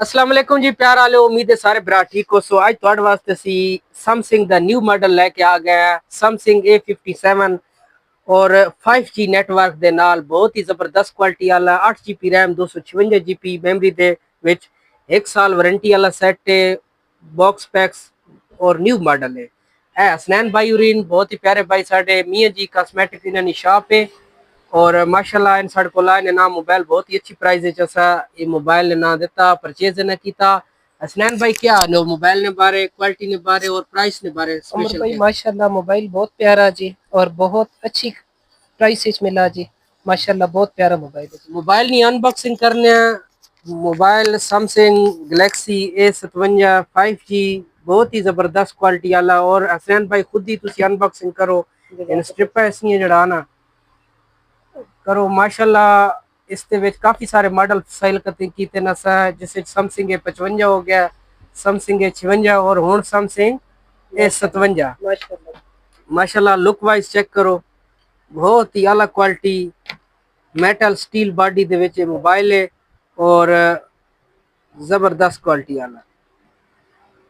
अस्सलाम वालेकुम जी प्यार वाले उम्मीद है सारे भरा ठीक हो। सो आज ਤੁਹਾਡੇ ਵਾਸਤੇ ਅਸੀਂ ਸਮਸਿੰਗ ਦਾ ਨਿਊ ਮਾਡਲ ਲੈ ਕੇ ਆ ਗਏ ਆ ਸਮਸਿੰਗ A57 ਔਰ 5G ਨੈਟਵਰਕ ਦੇ ਨਾਲ ਬਹੁਤ ਹੀ ਜ਼ਬਰਦਸਤ ਕੁਆਲਿਟੀ ਵਾਲਾ 8GB RAM 256GB ਮੈਮਰੀ ਦੇ ਵਿੱਚ 1 ਸਾਲ ਵਾਰੰਟੀ ਵਾਲਾ ਸੈੱਟ ਹੈ ਬਾਕਸ ਪੈਕਸ और न्यू मॉडल है। हसनैन भाई उरीन बहुत ही प्यारे भाई साढ़े मियाँ जी कॉस्मेटिक इन्होंने शॉप है और माशाल्लाह इन साढ़े को ने ना मोबाइल बहुत ही अच्छी प्राइस है जैसा ये मोबाइल ने ना देता परचेज ने किया। हसनैन भाई क्या नो मोबाइल ने बारे क्वालिटी ने बारे और प्राइस ने बारे उमर भाई माशाल्लाह मोबाइल बहुत प्यारा जी और बहुत अच्छी प्राइस मिला जी। माशाल्लाह बहुत प्यारा मोबाइल है। मोबाइल नहीं अनबॉक्सिंग करने mobile Samsung Galaxy A57 5G बहुत ही जबरदस्त क्वालिटी वाला और हसनैन भाई खुद ही तुसी अनबॉक्सिंग करो इन स्ट्रिप ऐसी जड़ा ना करो माशाल्लाह इस दे विच काफी सारे मॉडल सेल कीते ना सा जिसे समसंग A55 हो गया समसंग A56 और हुण समसंग A57 माशाल्लाह लुक वाइज चेक करो बहुत ही आला क्वालिटी मेटल स्टील बॉडी दे विच मोबाइल है और जबरदस्त क्वालिटी वाला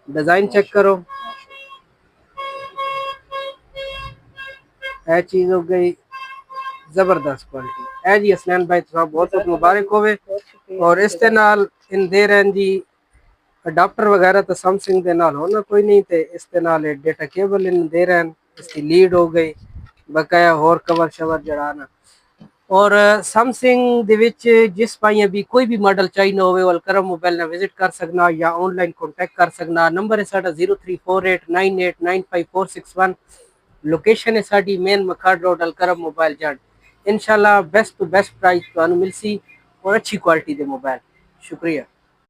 डिजाइन चेक करो यह चीज हो गई जबरदस्त क्वालिटी है जी। हसनैन भाई तो बहुत बहुत मुबारक होवे और इस दे नाल इन दे रहे जी अडाप्टर वगैरह तो समसंग दे नाल होना कोई नहीं थे इस दे नाल डेटा केबल इन दे रहे हैं इसकी लीड हो गई बकाया होर कवर शवर जड़ाना और समसंग दे विच जिस भाई भी कोई भी मॉडल चाहिए होवे वो अलकरम मोबाइल ना विजिट कर सकना या ऑनलाइन कॉन्टैक्ट कर सकना। नंबर है साडा 0348989546 लोकेशन है साडी मेन मखाड़ रोड अलकरम मोबाइल जट इंशाल्लाह बेस्ट टू बेस्ट प्राइस तुहानू मिलसी और अच्छी क्वालिटी दे मोबाइल। शुक्रिया।